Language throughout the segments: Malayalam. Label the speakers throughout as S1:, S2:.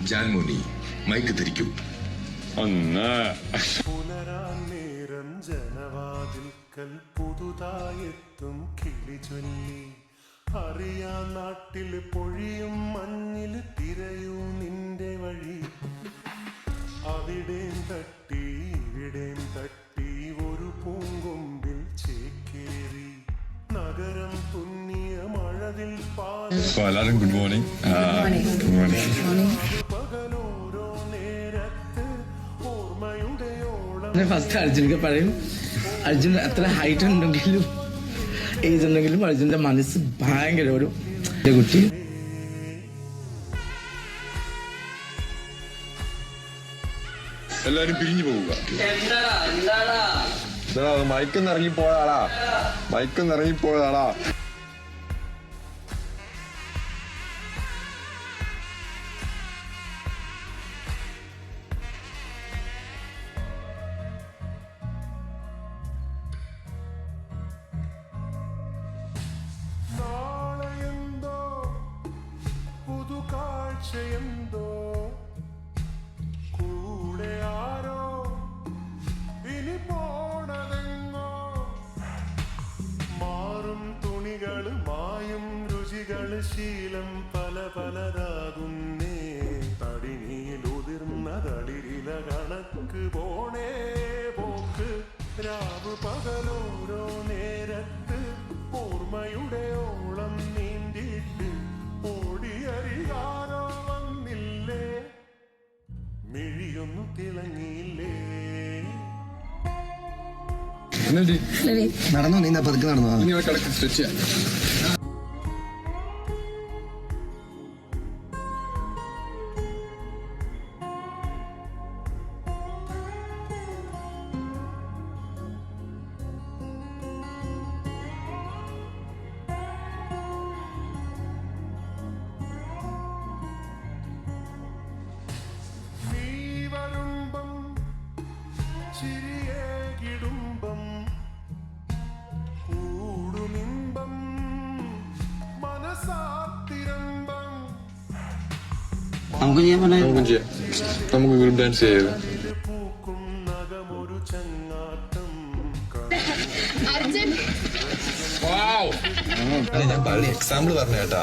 S1: ജാൻമോനി മൈക്ക് ധരിക്കും.
S2: പുലരാൻ നേരം ജനവാതിൽക്കൽ പുതുതായെത്തും കിളി ചൊല്ലി, അറിയാ നാട്ടിൽ പൊഴിയും മഞ്ഞിൽ തിരയൂ നിന്റെ വഴി. അവിടേം തട്ടി ഇവിടേം തട്ടി ഒരു പൂങ്കൊമ്പിൽ ചേക്കേറി, നഗരം തുന്നിയ മഴവിൽ
S3: എല്ലാവരും ഗുഡ് മോർണിംഗ്.
S2: പകലോരോ നേരത്ത് ഓർമ്മയുടെ ഓളം.
S4: ഫസ്റ്റ് അർജുനൊക്കെ പറയും, അർജുൻ അത്ര ഹൈറ്റ് ഉണ്ടെങ്കിലും ഏജ് ഉണ്ടെങ്കിലും അർജുന്റെ മനസ്സ് ഭയങ്കര ഒരു കുട്ടി.
S3: എല്ലാരും പിരിഞ്ഞു പോവുക. മൈക്കൊന്ന് ഇറങ്ങിപ്പോയതാടാ.
S2: നാളെയെന്തോ പുതുകാഴ്ചയെന്തോ, കൂടെ ആരോ ഇനി പോണതെങ്ങോ. മാറും തുണികള് മായും രുചികള് ശീലം പല പലതാകുന്നേ. തടിനിയിൽ ഉതിർന്ന തളിരില കണക്ക് പോണേ പോക്ക്. രാവ് പകലോരോ നേരത്ത് ഓർമ്മയുടെ ഓളം നീന്തിയിട്ട് ഓടിയറിയാരോ വന്നില്ലേ, മിഴിയൊന്നു തിളങ്ങിയില്ലേ.
S5: നടന്നോ? നീ പതുക്കെ നടന്നോ?
S3: കിടക്ക് സ്ട്രെച്ച് ചെയ്യാം.
S2: നീ വരുമ്പം ചിരിയേ കിടുമ്പം കൂടുമിമ്പം മനസാത്തിരമ്പം.
S3: നമുക്ക് ഗ്രൂപ്പ് ഡാൻസ് ചെയ്യാം.
S2: പൂക്കും നഗമൊരു ചങ്ങാത്തം.
S1: ഞാൻ പള്ളി എക്സാമ്പിൾ പറഞ്ഞു കേട്ടാ.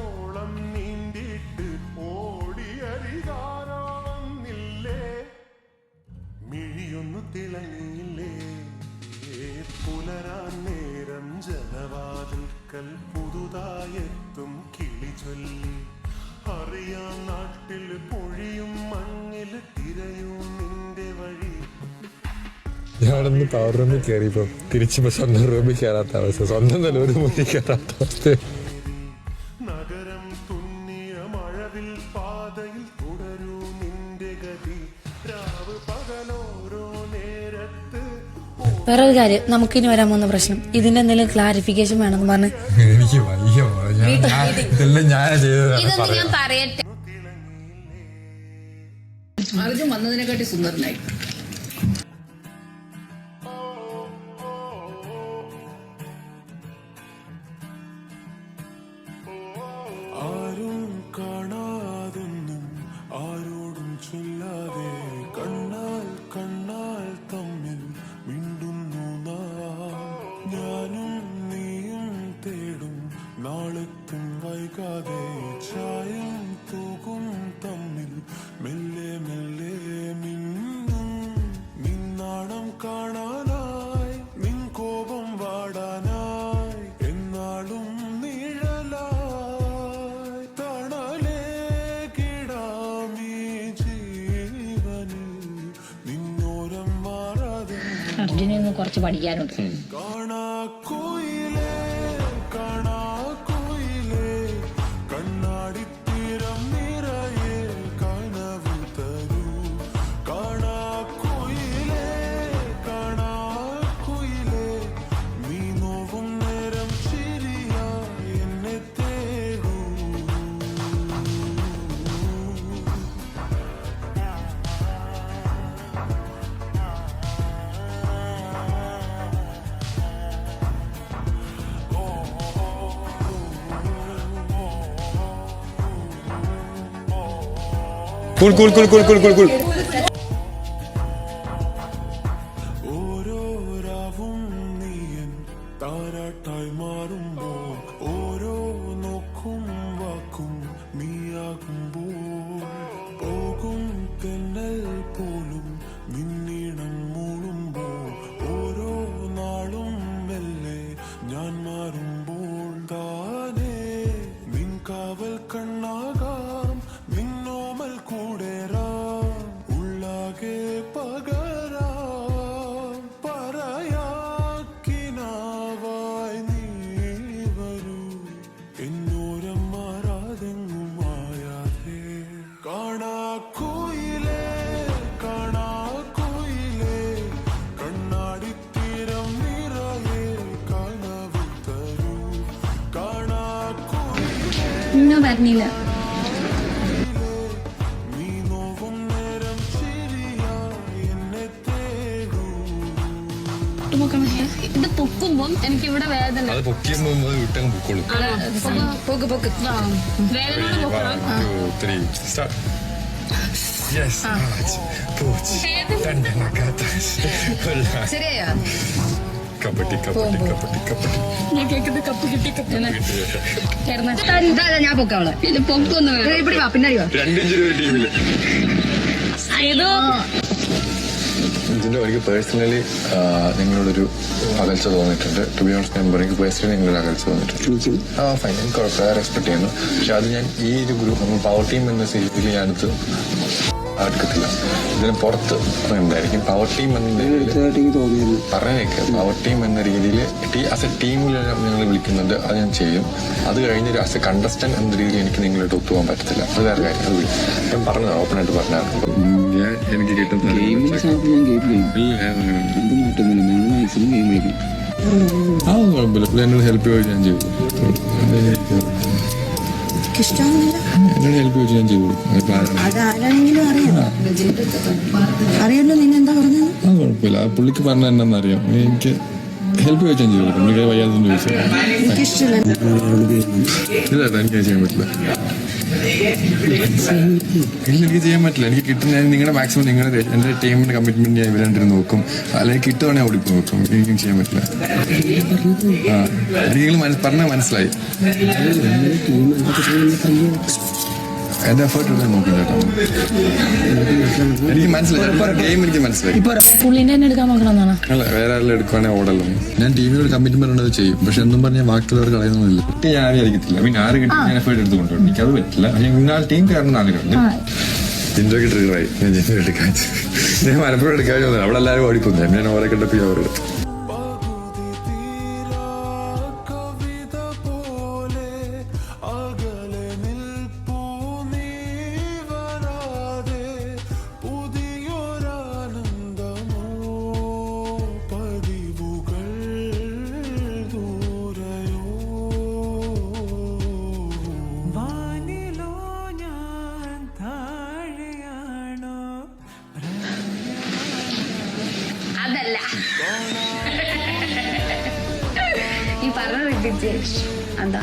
S2: ഓളം നീന്തിയിട്ട് ഓടിയറിയാരോ വന്നില്ലേ, മിഴിയൊന്നു തിളങ്ങിയില്ലേ. പുലരാൻ നേരം ജനവാതിൽക്കൽ പുതുതായെത്തും കിളി ചൊല്ലി, അറിയാ നാട്ടിൽ പൊഴിയും മഞ്ഞിൽ തിരയൂ നിന്റെ വഴി.
S3: ഞാനൊന്ന് പവർ റൂമിൽ കയറിയപ്പോ തിരിച്ചിപ്പോ സ്വന്തം റൂമിൽ കയറാത്ത അവസ്ഥ, സ്വന്തം തന്നെ ഒരു മുന്നിൽ കയറാത്ത അവസ്ഥ.
S2: നഗരം തുന്നിയ മഴവിൽ പാതയിൽ തുടരൂ നിന്റെ ഗതി. രാവ് പകലോരോ നേരത്ത്
S6: വേറൊരു കാര്യം, നമുക്കിനി വരാൻ പോകുന്ന പ്രശ്നം ഇതിന്റെ എന്തെങ്കിലും ക്ലാരിഫിക്കേഷൻ വേണമെന്ന് പറഞ്ഞ്
S3: എനിക്ക് വയ്യ. ഇതെല്ലാം ഞാൻ ചെയ്തതാണ്.
S6: ഞാൻ പറയട്ടെ.
S7: അർജുൻ വന്നതിനെക്കാട്ടി സുന്ദരനായി.
S2: ആരും കാണാതെന്നും ആരോടും ചൊല്ലാതെ കണ്ണാൽ കണ്ണാൽ തമ്മിൽ മിണ്ടുന്നു നാം. ഞാനും നീയും തേടും നാളെത്തും വൈകാതെ ചായം തൂകും തമ്മിൽ മെല്ലെ മെല്ലെ മിന്നും. നിന്നാണം കാണാനായി നിൻ കോപം വാടാനായി എന്നാളും
S7: അർജുനൊന്ന് കുറച്ച് പഠിക്കാനുണ്ട്.
S2: കാണാക്കുയിലേ കാണാക്കുയിലേ കണ്ണാടിത്തീരം നിറയെ കനവ് തരൂ. കാണാക്കുയിലേ കാണാക്കുയിലേ നീ നോവും നേരം ചിരിയായി എന്നെ തേടൂ.
S3: Cool cool cool cool cool cool cool.
S2: ഓരോ രാവും നീയൻ താരാട്ടായി മാറുമ്പോൾ ഓരോ നോക്കും വാക്കും നീയാകുമ്പോൾ പോകും തെന്നൽ പോലും നിന്നീണം മൂളുമ്പോൾ ഓരോ നാളും മെല്ലെ ഞാൻ മാറുമ്പോൾ താനേ നിൻ കാവൽ കണ്ണാകാം നിന്നോമൽ കൂടേറാം ഉള്ളാകെ പകരാം പറയാക്കിനാവായി നീ വരൂ എന്നോരം മാറാതെങ്ങും മായാതെ കാണാക്കുയിലേ കാണാക്കുയിലേ കണ്ണാടിത്തീരം നിറയെ കനവ് തരൂ കാണാക്കുയിലേ
S7: ഇന്നും പറഞ്ഞില്ല.
S2: നീ നോവും നേരം ചിരിയായി എന്നെ തേടൂ
S7: ഇത് പൊക്കുമ്പം എനിക്ക് ഇവിടെ വേദന.
S3: അത് പൊക്കിയുമ്പോ വിട്ടങ്ങ് പൊക്കോളൂ.
S7: വേദനയോട് പൊക്കണം.
S3: 1 2 3 start. Yes. Puch. Dandanagatha.
S7: ശരിയായോ?
S3: കപ്പട്ടി കപ്പട്ടി കപ്പട്ടി കപ്പട്ടി.
S7: ഞാൻ കേൾക്കുന്നത് കപ്പ് കിട്ടി ഞാൻ പൊക്കവളെ ഇത് പൊക്കൊന്നും ഇവിടെ വാ പിന്നാടി വാ
S3: 2 ഇഞ്ച് ഒരു ടീമില്.
S7: ഏതോ
S3: ഇതിന്റെ എനിക്ക് പേഴ്സണലി നിങ്ങളോടൊരു അകൽച്ച തോന്നിയിട്ടുണ്ട്. ടു ബി ഓൺസ്റ്റ് എനിക്ക് പേഴ്സണലി നിങ്ങളൊരു അകൽച്ച തോന്നിയിട്ടുണ്ട്. ഫൈൻ, എനിക്ക് കുഴപ്പമില്ല, റെസ്പെക്ട് ചെയ്യുന്നു. പക്ഷെ അത് ഞാൻ ഈ ഒരു ഗ്രൂപ്പ് നമ്മൾ പവർ ടീം എന്ന സീരീസിൽ ഞാൻ എടുക്കത്തില്ല. ഇതിന് പുറത്ത് ഉണ്ടായിരിക്കും. പവർ ടീം എന്ന പറഞ്ഞേക്ക് പവർ ടീം എന്ന രീതിയിൽ ആസ് എ ടീമിൽ ഞങ്ങൾ വിളിക്കുന്നുണ്ട്, അത് ഞാൻ ചെയ്യും. അത് കഴിഞ്ഞ് ആസ് എ കണ്ടസ്റ്റന്റ് എന്ന രീതിയിൽ എനിക്ക് നിങ്ങളായിട്ട് ഒത്തുപോകാൻ പറ്റത്തില്ല. അത് വേറെ കാര്യം. അത് ഞാൻ പറഞ്ഞതാണ്, ഓപ്പണായിട്ട് പറഞ്ഞായിരുന്നു. ഞാൻ എനിക്ക് കിട്ടുന്ന കുഴപ്പമില്ല. എന്നോട് ഹെൽപ്പ് ചെയ്ത് ഞാൻ ചെയ്തു. എന്നോട് ഹെൽപ്പ് ചെയ്ത് ഞാൻ ചെയ്തു.
S5: അതാരാണെങ്കിലും അറിയാലോ നിങ്ങൾ എന്താ പറഞ്ഞത്.
S3: അത് കുഴപ്പമില്ല. ആ പുള്ളിക്ക് പറഞ്ഞ എന്നാന്നറിയാം. എനിക്ക് ഹെൽപ്പ് ചെയ്ത് ഞാൻ ചെയ്തു. പുള്ളിക്ക് വയ്യാതെന്ന് ചോദിച്ചു.
S5: എനിക്കിഷ്ടമല്ല.
S3: ഇല്ല, എനിക്ക് ചെയ്യാൻ പറ്റില്ല. എനിക്ക് ചെയ്യാൻ പറ്റില്ല. എനിക്ക് കിട്ടുന്ന നിങ്ങളുടെ മാക്സിമം നിങ്ങളുടെ എൻ്റെ ടീമിന്റെ കമ്മിറ്റ്മെന്റ് ഞാൻ ഇവരെ നോക്കും. അല്ലെങ്കിൽ കിട്ടുവാണെങ്കിൽ ഓടിപ്പോ നോക്കും. എനിക്കും ചെയ്യാൻ പറ്റില്ല. എനിക്ക് പറഞ്ഞ മനസ്സിലായി. എന്റെ എഫേർട്ട് എടുക്കാൻ നോക്കില്ല കേട്ടോ. എനിക്ക് മനസ്സിലായി. ഗെയിം എനിക്ക് മനസ്സിലായി.
S6: പുള്ളിന്റെ തന്നെ എടുക്കാൻ നോക്കണമെന്നാണ്.
S3: അല്ല, വേറെ ആരെങ്കിലും എടുക്കുവാണെങ്കിൽ ഓടല്ലോ. ഞാൻ ടീമിനോട് കമ്മിറ്റ്മെന്റ് ഉള്ളത് ചെയ്യും. പക്ഷെ എന്നും പറഞ്ഞാൽ ബാക്കിയുള്ളവർ കളയുന്നൊന്നുമില്ല. കിട്ടി ഞാൻ ആരും ആയിരിക്കത്തില്ല. പിന്നെ ആര് കിട്ടി ഞാൻ എഫേർട്ട് എടുത്ത് കൊണ്ടുപോകും. എനിക്കത് പറ്റില്ല. പക്ഷെ ഇന്നാൾ ടീം കയറുന്ന ആഗ്രഹമുണ്ട്. ജിൻഡോക്ക് ട്രിഗറായി. ഞാൻ ജിൻഡോ എടുക്കാൻ ഞാൻ മലപ്പുറം എടുക്കാൻ അവിടെ എല്ലാവരും ഓടിപ്പോന്നു. ഞാൻ ഓരോ കണ്ടപ്പോൾ അവർ
S2: പകുതി തീരാ കവിത പോലെ അകലെ നിൽപ്പൂ നീ വരാതെ പുതിയൊരാനന്ദമോ പതിവുകൾ ദൂരയോ വാനിലോ ഞാൻ താഴെയാണോ
S7: അതല്ല ഈ പറഞ്ഞ വിട്ടിച്ച് എന്താ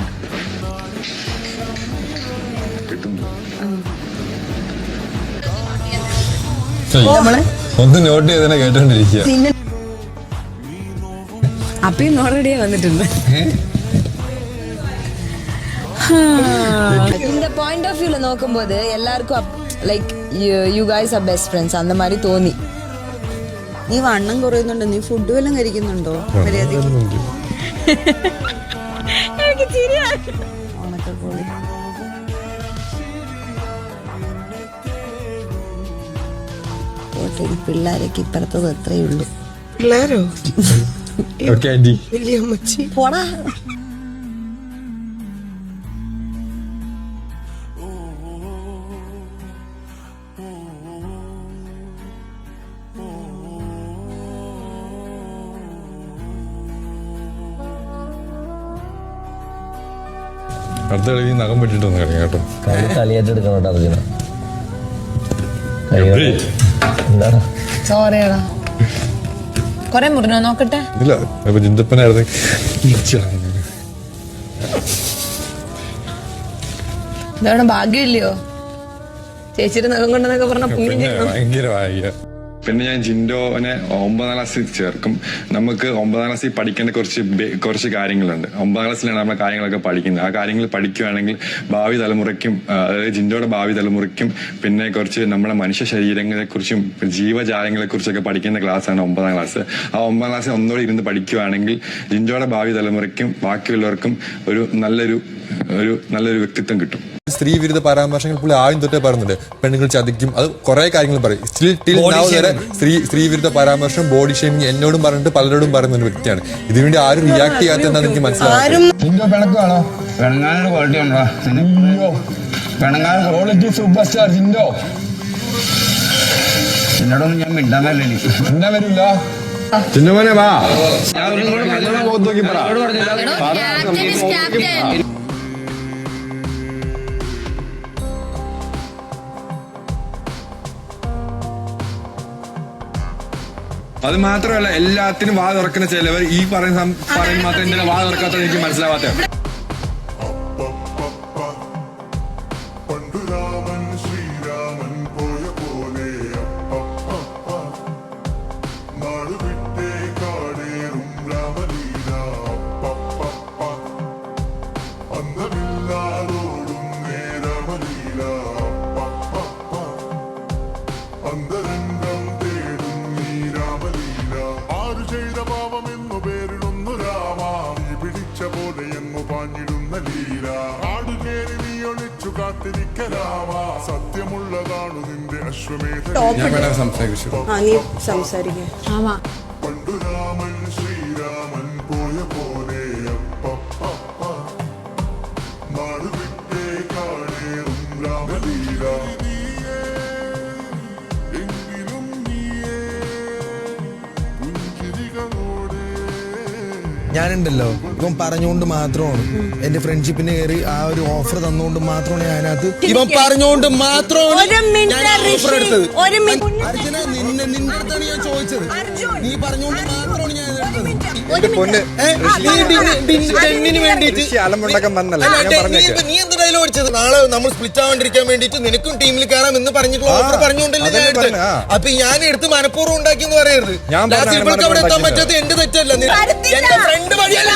S3: ഒന്ന് നോട്ട് ചെയ്തന്നെ കേട്ടോണ്ടിരിക്കുക.
S5: അപ്പയും ഓൾറെഡി വന്നിട്ടുണ്ട്. இந்த பாயிண்ட் ஆஃப் வியூல നോക്കുம்போது எல்லாருக்கும் like you guys are best friends അന്ന മാതിരി തോന്നി. നീ വണ്ണം കുറയുന്നുണ്ടോ? നീ ഫുഡ് വല്ലതും കഴിക്കുന്നുണ്ടോ? മര്യാദയ്ക്ക് എനിക്ക് ചിരിയാണ്. ഉണക്കക്കോഴി പോട്ടെ. പിള്ളേരൊക്കെ ഇപ്പുറത്തത് അത്രയേ ഉള്ളൂ. പിള്ളേരോ വലിയ അമ്മച്ചി പോടാ.
S3: അടുത്ത കളി നഖം പറ്റിട്ടൊന്നും കളി കേട്ടോ.
S8: കളിയായിട്ടെടുക്കണോട്ടോ അർജുന. എന്താണ്
S5: സോറിയടാ. കൊറേ മുറിഞ്ഞോ നോക്കട്ടെ.
S3: ഇല്ല, അപ്പൊ ജിന്തപ്പനായിരുന്നു.
S5: ഇതാണ് ഭാഗ്യമില്ലയോ? ചേച്ചിയുടെ നഖം കൊണ്ടെന്നൊക്കെ പറഞ്ഞ
S3: ഭയങ്കര. പിന്നെ ഞാൻ ജിൻഡോനെ 9ാം ക്ലാസ്സിൽ ചേർക്കും. നമുക്ക് 9ാം ക്ലാസ്സിൽ പഠിക്കേണ്ട കുറച്ച് കാര്യങ്ങളുണ്ട്. 9ാം ക്ലാസ്സിലാണ് നമ്മൾ കാര്യങ്ങളൊക്കെ പഠിക്കുന്നത്. ആ കാര്യങ്ങൾ പഠിക്കുകയാണെങ്കിൽ ഭാവി തലമുറയ്ക്കും, അതായത് ജിൻഡോയുടെ ഭാവി തലമുറയ്ക്കും, പിന്നെ കുറച്ച് നമ്മുടെ മനുഷ്യ ശരീരങ്ങളെ കുറിച്ചും ജീവജാലങ്ങളെ കുറിച്ചൊക്കെ പഠിക്കുന്ന ക്ലാസ്സാണ് 9ാം ക്ലാസ്. ആ 9ാം ക്ലാസ്സിൽ ഒന്നോടെ ഇരുന്ന് പഠിക്കുകയാണെങ്കിൽ ജിൻഡോയുടെ ഭാവി തലമുറയ്ക്കും ബാക്കിയുള്ളവർക്കും ഒരു നല്ലൊരു വ്യക്തിത്വം കിട്ടും.
S9: സ്ത്രീവിരുദ്ധ പരാമർശങ്ങൾ പുള്ളി ആദ്യം തൊട്ടേ പറയുന്നുണ്ട്. പെണ്ണുങ്ങൾ ചതിക്കും, അത് കുറെ കാര്യങ്ങൾ പറയും. സ്ത്രീവിരുദ്ധ പരാമർശം, ബോഡി ഷേമിങ് എന്നോടും പറഞ്ഞിട്ട് പലരോടും പറയുന്ന ഒരു വ്യക്തിയാണ്. ഇതിനുവേണ്ടി ആരും റിയാക്ട് ചെയ്യാത്തതെന്നാണ് എനിക്ക് മനസ്സിലാവുന്നത്.
S4: പിണക്കാണോ? പിണങ്ങാനൊരു ക്വാളിറ്റി ഉണ്ടോ? പിണങ്ങാൻ ക്വാളിറ്റി സൂപ്പർ സ്റ്റാർ ജിൻഡോ. എന്നോടൊന്നും ഞാൻ മിണ്ടാൻ വരില്ല.
S3: ജിൻഡോനെ വാ. അത് മാത്രമല്ല, എല്ലാത്തിനും വാ തുറക്കുന്ന ചിലവർ ഈ പറയുന്ന മാത്രം എന്തിനാ വാ തുറക്കാത്തത് എനിക്ക് മനസ്സിലാവാത്ത.
S2: പണ്ടുരാമൻ ശ്രീരാമൻ പോയ പോലെ നാട് വിട്ടേ കാടേറും രാമലീല അന്തമില്ലാതോടും നേരമലീല അന്തരംഗം തേടും നീ രാമലീല. ആരു ചെയ്ത പാപമെന്നു പേരിടുന്നു രാമ, നീ പിടിച്ച പോലെ എന്നു പാഞ്ഞിടുന്ന ലീല. ആടുകേറി നീ ഒളിച്ചു കാത്തിരിക്ക രാമ, സത്യമുള്ളതാണു നിന്റെ അശ്വമേധ. പണ്ടുരാമൻ ശ്രീരാമൻ പോയ പോലെ നാട് വിട്ടേ കാടേറും രാമലീല. എങ്കിലും നീയേ പുഞ്ചിരികളോടെ.
S10: ഞാനുണ്ടല്ലോ ഇവൻ പറഞ്ഞുകൊണ്ട് മാത്രമാണ് എന്റെ ഫ്രണ്ട്ഷിപ്പിന് കയറി ആ ഒരു ഓഫർ തന്നുകൊണ്ട് മാത്രമാണ് ഞാൻ അതിനകത്ത് ഇവൻ പറഞ്ഞുകൊണ്ട് മാത്രമാണ് ഞാൻ ഓഫർ എടുത്തത്. അർജുന, നിന്റെ അടുത്താണ് ഞാൻ ചോദിച്ചത്. നീ പറഞ്ഞുകൊണ്ട് മാത്രമാണ് ഞാൻ നീ എന്ത് ഡയലോഗ് അടിച്ചത്? നാളെ നമ്മൾ സ്പ്ലിറ്റ് ആവാണ്ടിരിക്കാൻ വേണ്ടിട്ട് നിനക്കും ടീമിൽ കയറാം എന്ന് പറഞ്ഞിട്ടുള്ള ഓഫർ പറഞ്ഞുകൊണ്ടല്ലേ ഞാൻ എടുത്തത്. അപ്പൊ ഞാൻ എടുത്ത് മനഃപൂർവ്വം ഉണ്ടാക്കി എന്ന് പറയരുത്. ഇവർക്ക് അവിടെ എത്താൻ പറ്റാത്ത എന്റെ തെറ്റല്ല. എന്റെ ഫ്രണ്ട് വഴിയല്ല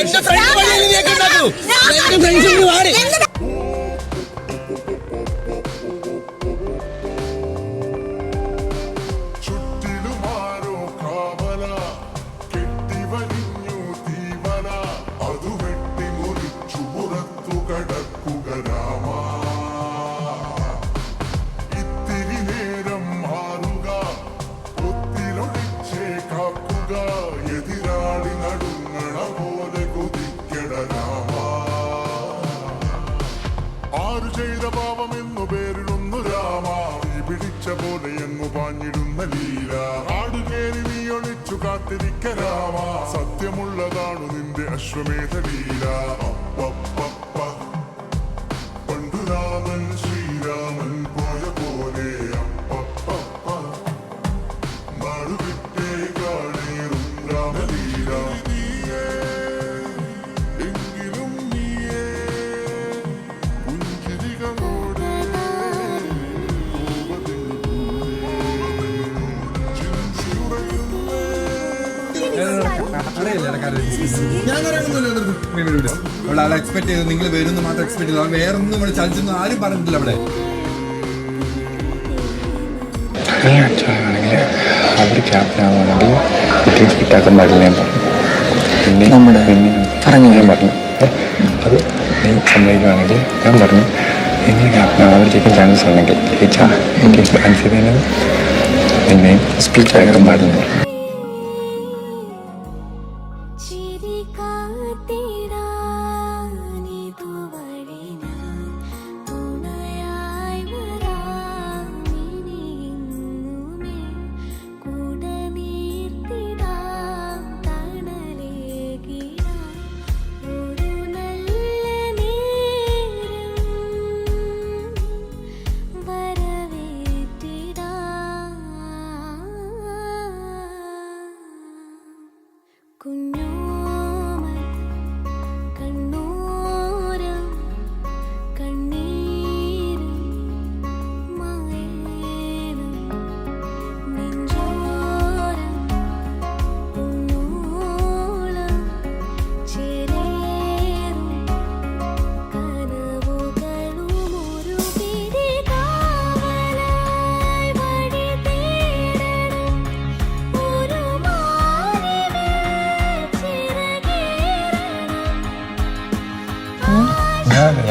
S10: എന്റെ ഫ്രണ്ട് വഴിയല്ല നീ ഉണ്ടാക്കൂ. എന്റെ ഫ്രണ്ട്സിന് വാടി.
S2: ചുറ്റിലുമാരോ കാവല കെട്ടിവലിഞ്ഞു തീവല, അതു വെട്ടി മുറിച്ചു പുറത്തു കടക്കുക രാമ. ഇത്തിരി നേരം മാറുക, ഒത്തിലൊളിച്ചേ കാക്കുക, എതിരാളി നടുങ്ങണ പോലെ കുതിക്കട രാമ. ആരു ചെയ്ത പാപമെന്നു പേരിടുന്നു രാമ, നീ പിടിച്ച പോലെ എന്നു പാഞ്ഞിടുന്ന ലീല. ആടുകേറി നീ ഒളിച്ചു കാത്തിരിക്ക രാമ, സത്യമുള്ളതാണു നിന്റെ അശ്വമേധ ലീല. പണ്ടുരാമൻ ശ്രീരാമൻ പോയ പോലെ നാട് വിട്ടേ കാടേറും രാമലീല. എങ്കിലും നീയേ പുഞ്ചിരികളോടെ
S3: എക്സ്പെക്ട് ചെയ്ത് നിങ്ങൾ വരുന്ന മാത്രം എക്സ്പെക്ട് ചെയ്തു. വേറെ ഒന്നും ഇവിടെ ചലിച്ചൊന്നും ആരും പറഞ്ഞിട്ടില്ല അവിടെ.
S11: ആണെങ്കിൽ അവർ ക്യാപ്റ്റനാവുകയാണെങ്കിൽ ഫിറ്റാക്കാൻ പാടില്ല ഞാൻ പറഞ്ഞു. പിന്നെ ഞാൻ പറഞ്ഞു അത് നീ സമ്മതിക്കുകയാണെങ്കിൽ ഞാൻ പറഞ്ഞു എങ്ങനെ ക്യാപ്റ്റനാവും അവർ ജയിക്കാൻ ചാൻസ് ഉണ്ടെങ്കിൽ ജയിച്ചാൽ എനിക്ക് ചാൻസ് ചെയ്തതിന് പിന്നെയും സ്പ്ലിറ്റ് ആകാൻ പാടില്ല.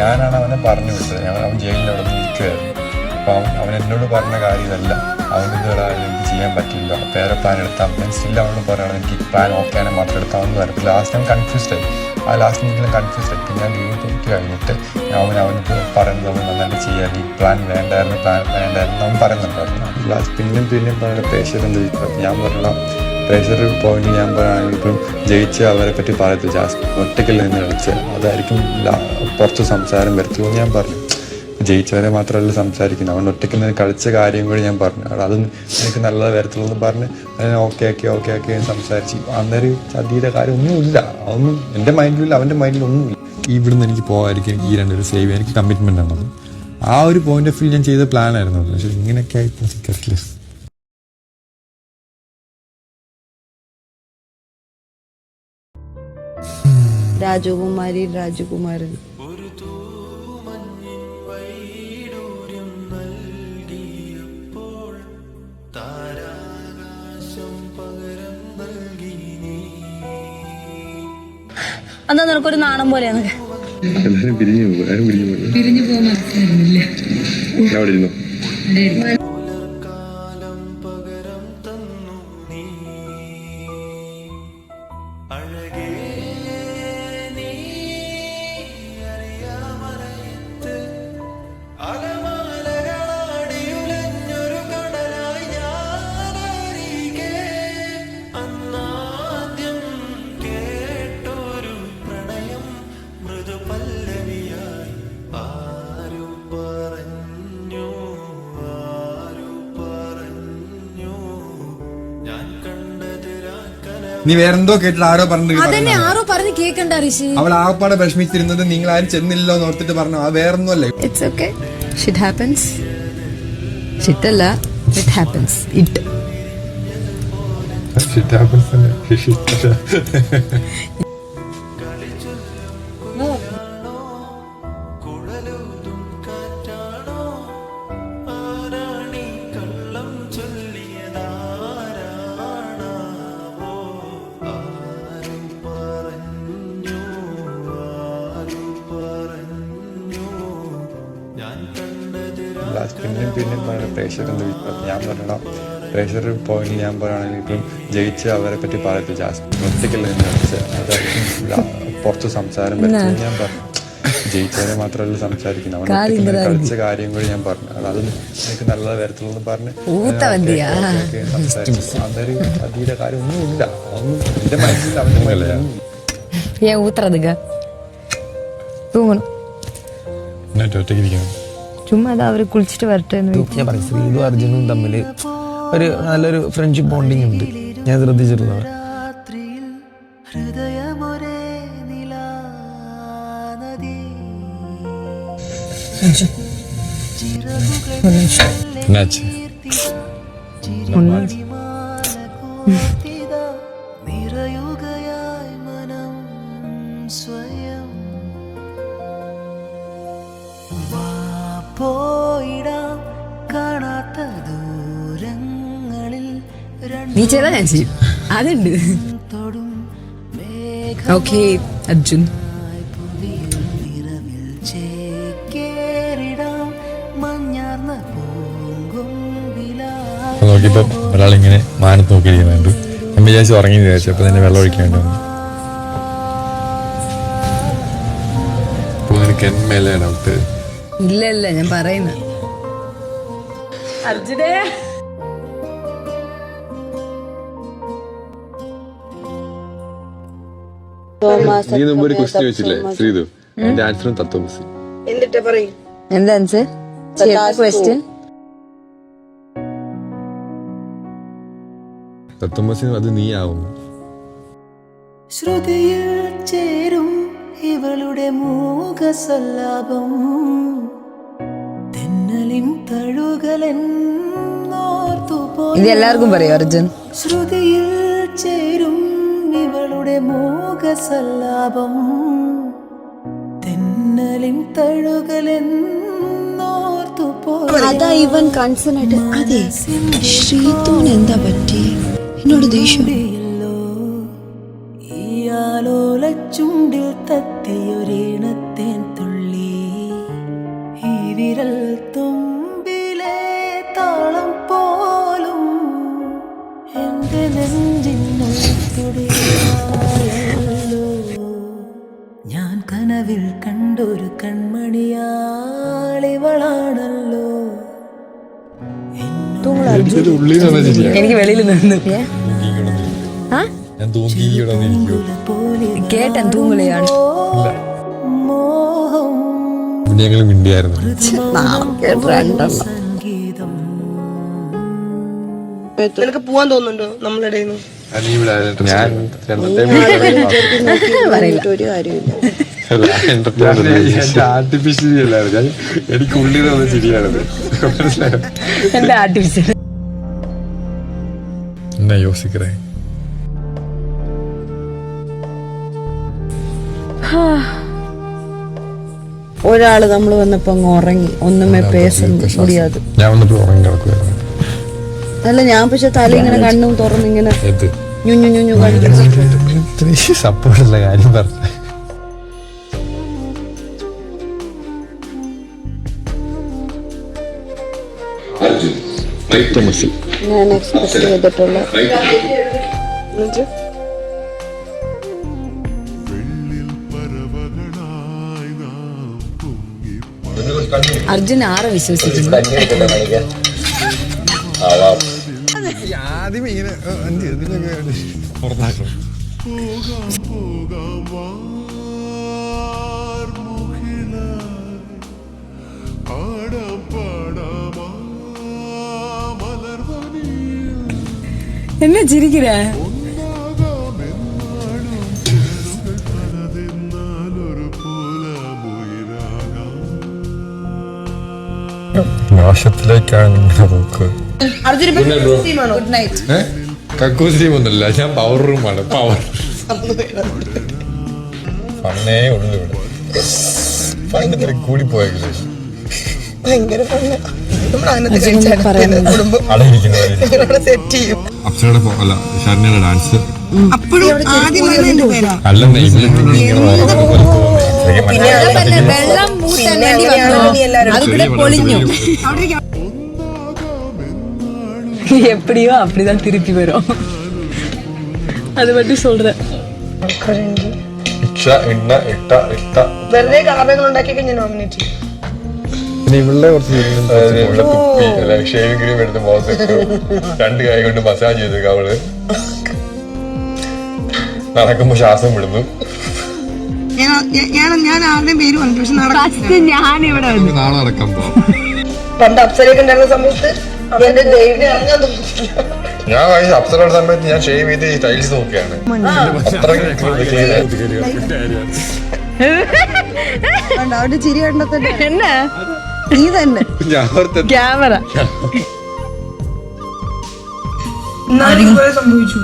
S3: ഞാനാണ് അവനെ പറഞ്ഞു വിട്ടത്. അവൻ ജയിലിൽ അവിടെ നിന്ന് നിൽക്കുമായിരുന്നു. അപ്പോൾ അവൻ എന്നോട് പറഞ്ഞ കാര്യം ഇതല്ല, അവന് ഇതുവരെ എനിക്ക് ചെയ്യാൻ പറ്റില്ല, വേറെ പ്ലാൻ എടുത്താൽ ഞാൻ സ്റ്റിൽ അവനോട് പറയണം എനിക്ക് പ്ലാൻ ഓക്കെ ആണെങ്കിൽ മാത്രം എടുത്താമെന്ന് പറഞ്ഞു. ലാസ്റ്റ് ഞാൻ കൺഫ്യൂസ്ഡ് ആയി. ആ ലാസ്റ്റ് മീറ്റിൽ കൺഫ്യൂസ്ഡ് ആയി. പിന്നെ ഞാൻ ലീവ് ടേക്ക് കഴിഞ്ഞിട്ട് അവനക്ക് പറയുന്നത് അവൻ നന്നായിട്ട് ചെയ്യാൻ ഈ പ്ലാൻ വേണ്ടായിരുന്നു അവൻ പറയുന്നുണ്ടായിരുന്നു. ലാസ്റ്റ് പിന്നെയും പറയുന്ന പ്രേഷർ എന്ത് ഞാൻ പറഞ്ഞ പ്രേഷർ പോയിന്റ് ഞാൻ പറയുകയാണെങ്കിൽ ഇപ്പം ജയിച്ച് അവരെ പറ്റി പറയത്തില്ല, ജാസ്റ്റ് ഒറ്റയ്ക്കല്ല നിന്ന് കളിച്ച് അതായിരിക്കും പുറത്ത് സംസാരം വരുത്തുള്ളൂ ഞാൻ പറഞ്ഞു. ജയിച്ചവരെ മാത്രമല്ല സംസാരിക്കുന്നത്, അവൻ ഒറ്റയ്ക്ക് നിന്ന് കളിച്ച കാര്യം കൂടി ഞാൻ പറഞ്ഞു. അത് എനിക്ക് നല്ലത് വരത്തുള്ളൂ എന്ന് പറഞ്ഞ് ഓക്കെ സംസാരിച്ച്. അന്നേരം ചതിയുടെ കാര്യം ഒന്നുമില്ല, അതൊന്നും എൻ്റെ മൈൻഡിലില്ല, അവൻ്റെ മൈൻഡിലൊന്നുമില്ല. ഇവിടുന്ന് എനിക്ക് പോകാതിരിക്കും, എനിക്ക് ഈ രണ്ടൊരു സേവ് ചെയ്യാൻ എനിക്ക് കമ്മിറ്റ്മെൻ്റ് ആണത്. ആ ഒരു പോയിന്റ് ഓഫ് വ്യൂ ഞാൻ ചെയ്ത പ്ലാൻ ആയിരുന്നു. പക്ഷെ ഇങ്ങനെയൊക്കെ ആയിപ്പോൾ സിക്കറ്റ്ലെസ്.
S5: രാജകുമാരൻ
S6: എന്താ നിനക്കൊരു നാണം പോലെയാണ്.
S3: എല്ലാവരും പിരിഞ്ഞു പോകാൻ മനസ്സിലായിരുന്നില്ല. അവിടെ ഇരുന്നു.
S9: നീ വേറെന്തോ കേട്ടിട്ട് ആരോ
S6: അതന്നെ ആരോ പറഞ്ഞ് കേക്കണ്ട ഋഷി.
S9: അവൾ ആപ്പാടെ വിഷമിച്ചിരുന്നത് നിങ്ങൾ ആരും ചെന്നില്ലോ എന്ന് ഓർത്തിട്ട് പറഞ്ഞു. അത് വേറൊന്നും അല്ലേ.
S5: It's okay, shit happens. ഷിറ്റല്ല, ഇറ്റ് ഹാപ്പൻസ്.
S3: പിന്നെയും പറയുന്ന പ്രേഷർ എന്ത് ഞാൻ പറഞ്ഞ പ്രേഷർ പോയിന്റ് ഞാൻ പറയുകയാണെങ്കിൽ ഇപ്പം ജയിച്ച് അവരെ പറ്റി പറയത്തില്ല, ജാസ്റ്റ് ഒറ്റയ്ക്കല്ല നിന്ന് കളിച്ച് അതായിരിക്കും പുറത്ത് സംസാരം വരുത്തുള്ളൂ ഞാൻ പറഞ്ഞു. ജയിച്ചവരെ മാത്രമല്ല സംസാരിക്കുന്നത്, അവൻ ഒറ്റയ്ക്ക് കളിച്ച കാര്യം കൂടി ഞാൻ പറഞ്ഞു. അത് എനിക്ക് നല്ലത് വരത്തുള്ളൂ എന്ന് പറഞ്ഞ് സംസാരിച്ചു. അന്നേരം ചതിയുടെ കാര്യം ഒന്നുമില്ല, അതൊന്നും എൻ്റെ മൈൻഡിൽ അവൻ്റെ ഒറ്റയ്ക്കിരിക്കണം.
S5: ചുമ്മാ അവര് കുളിച്ചിട്ട് വരട്ടെ.
S8: ഞാൻ പറയും ശ്രീതു അർജുനും തമ്മിൽ ഒരു നല്ലൊരു ഫ്രണ്ട്ഷിപ്പ് ബോണ്ടിങ് ഉണ്ട്, ഞാൻ ശ്രദ്ധിച്ചിട്ടുള്ളത്.
S5: നീ ചെയ്താ ഞാൻ ചെയ്യും, അതുണ്ട്. ഓക്കെ അർജുൻ.
S3: നോക്കിയപ്പോ ഒരാളിങ്ങനെ മാനത്ത് നോക്കിയിരിക്കുന്നുണ്ട്. ഞാൻ വിചാരിച്ചു ഉറങ്ങി വിചാരിച്ചു. അപ്പൊ തന്നെ വെള്ളം ഒഴിക്കേണ്ടി വന്നു. ഡൗട്ട്
S5: ഇല്ല ഞാൻ പറയുന്ന അർജുനേ
S3: നീ മുമ്പ് ഒരു ക്വസ്റ്റ്യൻ വെച്ചില്ലേ ശ്രീതു, എന്റെ ആൻസറും തത്വമസി.
S5: എന്താ ആൻസർ? ക്വസ്റ്റ്യൻ
S3: തത്വമസി അത് നീ ആവും.
S12: ശ്രുതിയിൽ ചേരും ഇവളുടെ മൂകസല്ലാപം, തെന്നലിൻ തഴുകലെന്നോർത്തുപോ.
S5: ഇത് എല്ലാവർക്കും പറയും അർജുൻ.
S12: ശ്രുതിയിൽ ചേരും ഇവളുടെ മൂകസല്ലാപം, തെന്നലിൻ തഴുകലെന്നോർത്തുപോ.
S5: അതാ ഇവൻ കൺസേൺ ആയിട്ട്. അതെ, ശ്രീതുവിന് എന്താ പറ്റി? എന്നോട് ദേഷ്യം.
S12: ഈ ആലോല ചുണ്ടിൽ തത്തിയൊരീണത്തേൻ തുള്ളി വിരൽ തുമ്പിലെ താളം പോലും എന്റെ നെഞ്ചിനുൾ തുടിയായല്ലോ. ഞാൻ കനവിൽ കണ്ടൊരു കൺമണിയാളിവളാണല്ലോ.
S5: എനിക്ക് വെളിയിൽ നിന്ന്
S9: ഞാൻ തൂങ്ങിയിരിക്കും.
S5: കേട്ടൻ തൂങ്ങുകയാണ്.
S12: മോഹം
S9: ഞങ്ങൾ മിണ്ടിയായിരുന്നു.
S12: സംഗീതം
S10: നിനക്ക് പോവാൻ തോന്നുന്നുണ്ടോ നമ്മളുടെ
S9: ഞാൻ
S5: ഒരു കാര്യമില്ല.
S9: ആർട്ടിഫിഷ്യലി അല്ലായിരുന്നു, ഞാൻ എനിക്ക് ഉള്ളിൽ വന്ന ശരിയാണത്.
S5: എന്റെ ആർട്ടിഫിഷ്യൽ
S9: എന്നാ യോസിക്കറേ.
S5: ഒരാള് നമ്മൾ വന്നപ്പോ അങ്ങ് ഉറങ്ങി. ഒന്നുമേ പേസ മുടിയാതെ.
S9: ഞാൻ വന്നിട്ട് ഉറങ്ങി കിടക്കുവായിരുന്നു.
S5: അല്ല, ഞാൻ പക്ഷെ തല ഇങ്ങനെ കണ്ണും തുറന്നിങ്ങനെ ഞുഞ്ഞു ഞുഞ്ഞു കണ്ടു.
S9: സപ്പോർട്ടുള്ള കാര്യം പറഞ്ഞു.
S5: ഞാൻ എക്സ്പെക്ട് ചെയ്തിട്ടുള്ള അർജുൻ ആരെ വിശ്വസിക്കുന്നു?
S9: ആദ്യം ഇങ്ങനെ പുറത്താക്കണം.
S5: என்ன சிரிக்கிற?
S9: നാശത്തിലേക്കാണ് നിങ്ങളുടെ പോക്ക്.
S5: Good night.
S9: കക്കൂസ് റൂം ഒന്നുമില്ല, ഞാൻ പവർ റൂമാണ്. പവർ ഫണ്ണേ ഉള്ളു ഇവിടെ. ഫണ്ട് കൂടി പോയെങ്കിലേ അപ്സരയുടെ അല്ല ഷർണിയുടെ ഡാൻസ് അല്ലെന്നേ
S5: പൊളിഞ്ഞു. எப்படியோ அப்படிதான் திருப்பி வரும். அது மட்டும் சொல்றேன்.
S10: വെറുതെ കളറുകൾ ഉണ്ടാക്കി കഴിഞ്ഞ നോമിനേറ്റ്
S9: പിന്നെ ഇവളുടെ കുറച്ച് ഷേവിംഗ് ക്രീം എടുത്ത് മുഖത്ത് 2 കൈ കൊണ്ട് മസാജ് ചെയ്തേക്ക. അവള് നടക്കുമ്പോ ശ്വാസം വിടുന്നു.
S10: ഞാൻ ആരുടെയും പേര് പറഞ്ഞു, പക്ഷെ
S7: ഞാൻ ഇവിടെ
S9: നാളെ നടക്കാൻ പോവാം.
S10: പണ്ട് അപ്സരയൊക്കെ ഉണ്ടായിരുന്ന സമയത്ത് അവന്റെ ദൈവം ഇറങ്ങാൻ
S9: ഞാൻ അപ്സരയുടെ സമയത്ത് ഞാൻ ഷേവ് ചെയ്ത് ടൈൽസ് നോക്കിയാണ്.
S5: അവിടെ ചിരി കണ്ടത്തന്നെ എന്നാ നീ തന്നെ ക്യാമറ
S10: സംഭവിച്ചു.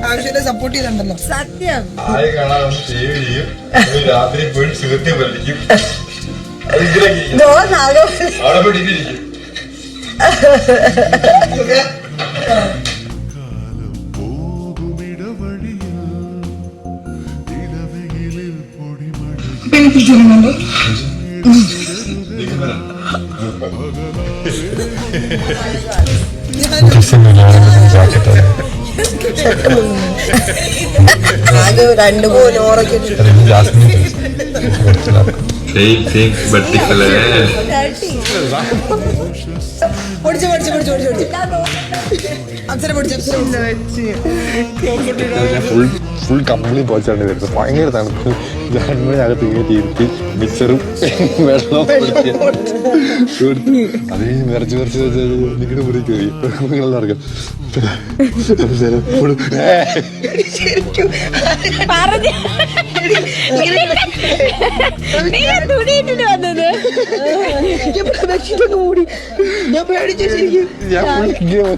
S10: ആവശ്യമില്ല സപ്പോർട്ട് ചെയ്തിട്ടുണ്ടല്ലോ.
S5: സത്യം
S9: രാത്രി പോയി സിഗരറ്റ് വലിക്കും.
S10: ആകെ 2-3 ഓറൊക്കെ
S9: ഫുൾ കമ്പിളി പോച്ചാണ്ട് വരുന്നത്. ഭയങ്കര തണുപ്പ്. ജാൻമണിനകത്ത് ഇങ്ങനെ തീർത്തി മിക്സറും വെള്ളവും അത് വിറച്ച് നിങ്ങളുടെ മുറി കയറി നിങ്ങളെല്ലാവർക്കും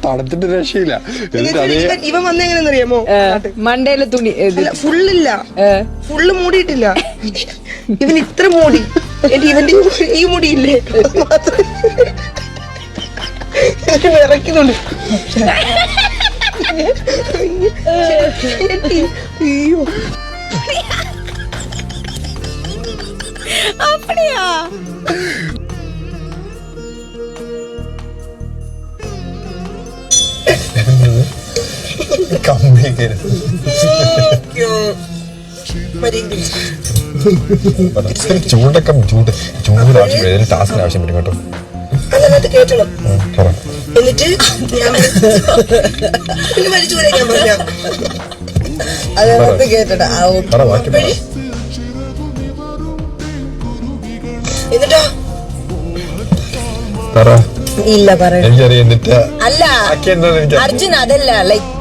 S9: തണുത്തിട്ട് രക്ഷയില്ല.
S10: ഇവൻ വന്നെങ്ങനെന്നറിയാമോ?
S5: മണ്ടയിലെ തുണി
S10: ഫുള്ളില്ല, ഫുള്ള് മൂടിയിട്ടില്ല. ഇവൻ ഇത്ര മൂടി, ഇവന്റെ ഈ മുടിയില്ലേ വിറയ്ക്കുന്നുണ്ട്. അയ്യോ
S5: அப்படியா?
S9: ചൂടൊക്കെ ചൂടാവശ്യം ടാസ്കിന് ആവശ്യം വരും കേട്ടോ.
S12: അതിനകത്ത് കേട്ടണം. എന്നിട്ട് ഞാൻ മരിച്ചു ഞാൻ പറയാം.
S5: അതിനകത്ത് കേട്ടടാ.
S12: എന്നിട്ടോ
S5: ഇല്ല പറയണം.
S9: എനിക്കറിയാം. എന്നിട്ട്
S5: അല്ല അർജുൻ അതല്ല ലൈക്ക്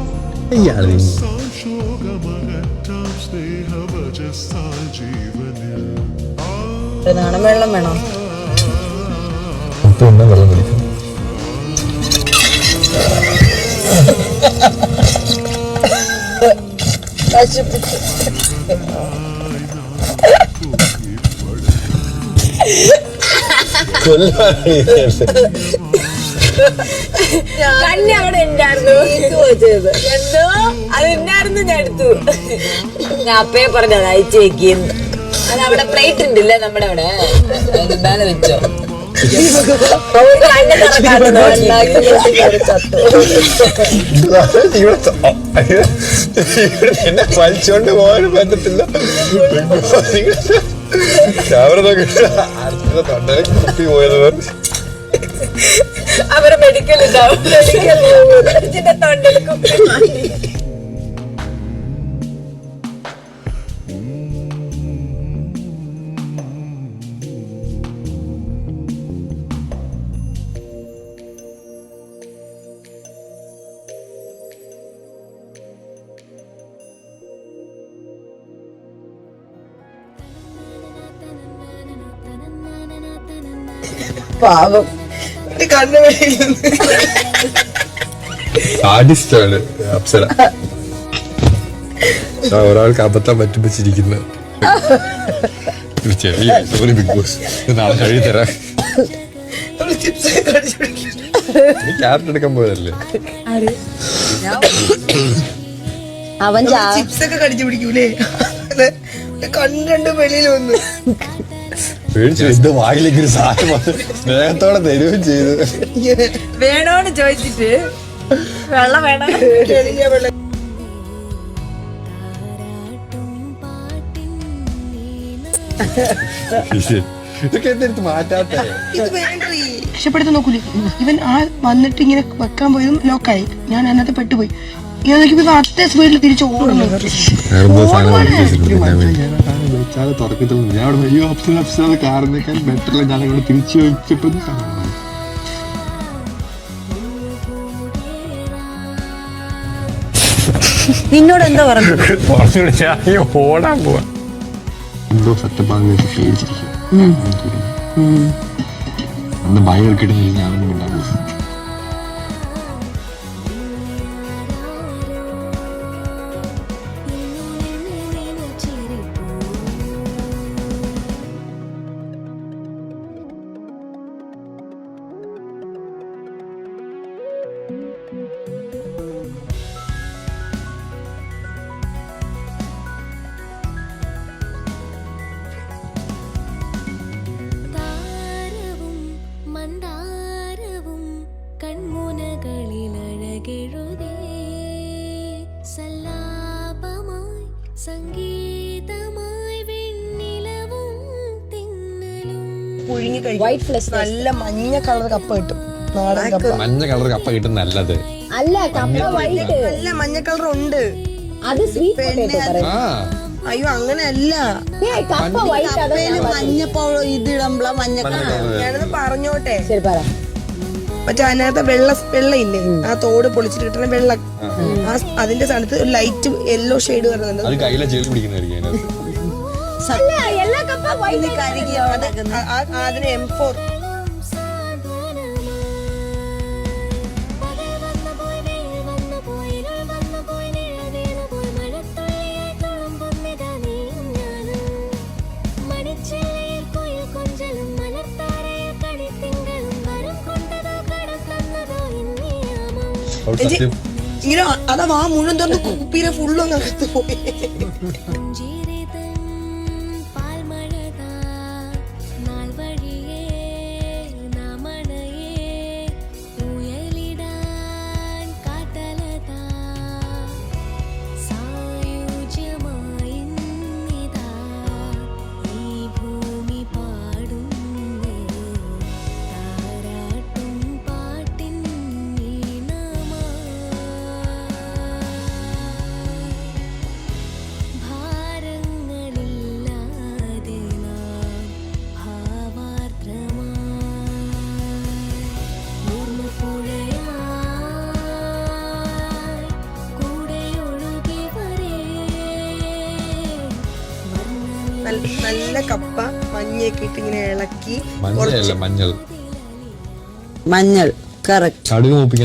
S5: നാണം വെള്ളം വേണോ?
S9: വെള്ളം കുടിക്കും.
S5: കണ്ണി അവിടെ ഉണ്ടായിരുന്നു. എന്തോ അതുണ്ടായിരുന്നു. ഞാൻ എടുത്തു. ഞാൻ അപ്പയെ പറഞ്ഞത് അയച്ചേക്കുന്നു. അത് അവിടെ പ്ലേറ്റ് ഉണ്ടല്ലേ നമ്മുടെ അവിടെ. മേലെ വെച്ചോ.
S9: എന്നെ വലിച്ചോണ്ട് പോകാനും പറ്റത്തില്ല. ക്യാമറ തൊണ്ടയിൽ കുപ്പി പോയത്
S5: അവരെ മെഡിക്കൽ ഉണ്ടാവും. തൊണ്ടയിൽ കുപ്പി പാവം കണ്ണു
S9: സാഡിസ്റ്റാണ് അപ്സര. ഒരാൾക്ക് അബദ്ധം പറ്റിപ്പിച്ചിരിക്കുന്ന ചെറിയ ബിഗ് ബോസ് നാളെ കഴി തരാം. ക്യാരറ്റ് എടുക്കാൻ പോയതല്ലേ
S5: അവൻ.
S12: ചിപ്സ് ഒക്കെ കടിച്ചു പിടിക്കൂലേ? കണ്ടു വെളിയിൽ വന്നു
S9: പേടിച്ചു. വായിലേക്ക് ഒരു സാധനം സ്നേഹത്തോടെ തരുകയും ചെയ്തു.
S5: വേണോന്ന് ചോദിച്ചിട്ട് വെള്ളം വേണം.
S9: ഇതൊക്കെ എന്തെടുത്ത് മാറ്റാത്ത
S12: രക്ഷപ്പെടുത്താൻ നോക്കൂലേ? ഇവൻ ആ വന്നിട്ട് ഇങ്ങനെ വെക്കാൻ പോയതും ലോക്കായി. ഞാൻ അതിനകത്ത് പെട്ടുപോയി. ഞാൻ നോക്കിയപ്പോ അത്ര സ്പീഡിൽ തിരിച്ചു ഓടുന്നു.
S9: തുറക്കത്തില്ല. ഞാൻ അവിടെ അയ്യോ അപ്സര കാറിനേക്കാൾ ബെറ്ററല്ല. ഞാൻ അവിടെ തിരിച്ചു വെച്ചപ്പോ
S5: നിന്നോട് എന്താ പറഞ്ഞു?
S9: ഓടാൻ പോവാ. എന്തോ സെറ്റപ്പാന്ന് പേടിച്ചിരിക്കും. അന്ന് ഭയം ഇറക്കിയിട്ടെങ്കിൽ ഞാനൊന്നും ഉണ്ടാവില്ല.
S5: വൈറ്റ് ഫ്ലഷ്
S12: നല്ല മഞ്ഞ കളർ കപ്പ കിട്ടും. നാടൻ കപ്പ.
S9: മഞ്ഞ കളർ കപ്പ കിട്ടും. നല്ലത്
S5: അല്ല കപ്പ വൈറ്റ്.
S12: നല്ല മഞ്ഞ കളർ ഉണ്ട്.
S5: അത് സ്വീറ്റ് പൊട്ടേറ്റോ പറയുന്നത്.
S12: അയ്യോ അങ്ങനെയല്ല.
S5: കപ്പ വൈറ്റ്
S12: മഞ്ഞപ്പോ ഇതിടുമ്പള മഞ്ഞ കളർ. ഞാനത് പറഞ്ഞോട്ടെ.
S5: ശരി പറ.
S12: മറ്റേ അതിനകത്ത് വെള്ളയില്ലേ? ആ തോട് പൊളിച്ചിട്ട് കിട്ടുന്ന വെള്ള. അതിന്റെ സ്ഥാനത്ത് ഒരു ലൈറ്റ് യെല്ലോ ഷെയ്ഡ് വരുന്നുണ്ട്. അതിന് M4. ഇങ്ങനെ അതാ വാ മുഴുവൻ തുറന്ന് കുപ്പിയിലെ ഫുള്ളും അകത്ത് പോയി. നല്ല കപ്പ മഞ്ഞയൊക്കെ ഇട്ട് ഇങ്ങനെ ഇളക്കി
S9: മഞ്ഞൾ
S5: മഞ്ഞൾ കറക്റ്റ്
S9: കടുക് മൂപ്പിക്കുന്ന